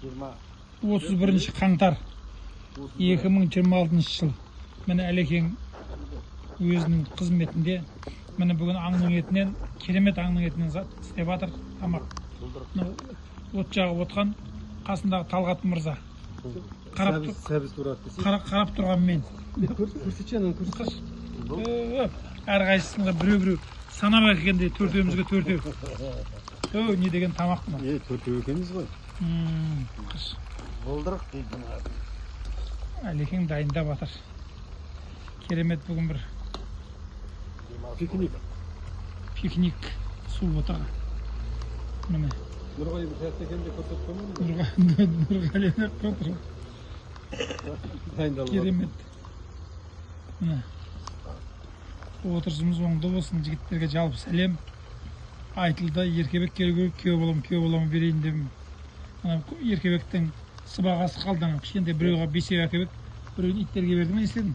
31 қаңтар 2026 жыл. Міне Әлекең өзінің қызметінде міне бүгін аңның етінен, керемет аңның етінен істеп жатыр тамақ. От жағып отқан қасындағы Талғат мырза. Қарап тұрған мен. Әрқайсысына біреу санамақ екенде төртеумізге төртеу. Не деген тамақ мына? Төртеу екенбіз ғой. Болдырық дейді. Әлекең дайындап жатыр. Керемет бүгін бір пикник суып отырған. Міне. Нұрғали бір сәтте екенде көрсеткен бе? Нұрғали'ні көріп керемет. Міне. Отырысымыз оңды болсын, жігіттерге жалпы сәлем. Айтылды, еркебек келу керек, күйеу балам берейін деп. Еркебектің сыбағасы қалдан кішкентай біреуға бесеу әкебек, біреуін иттерге берді ме, естедің?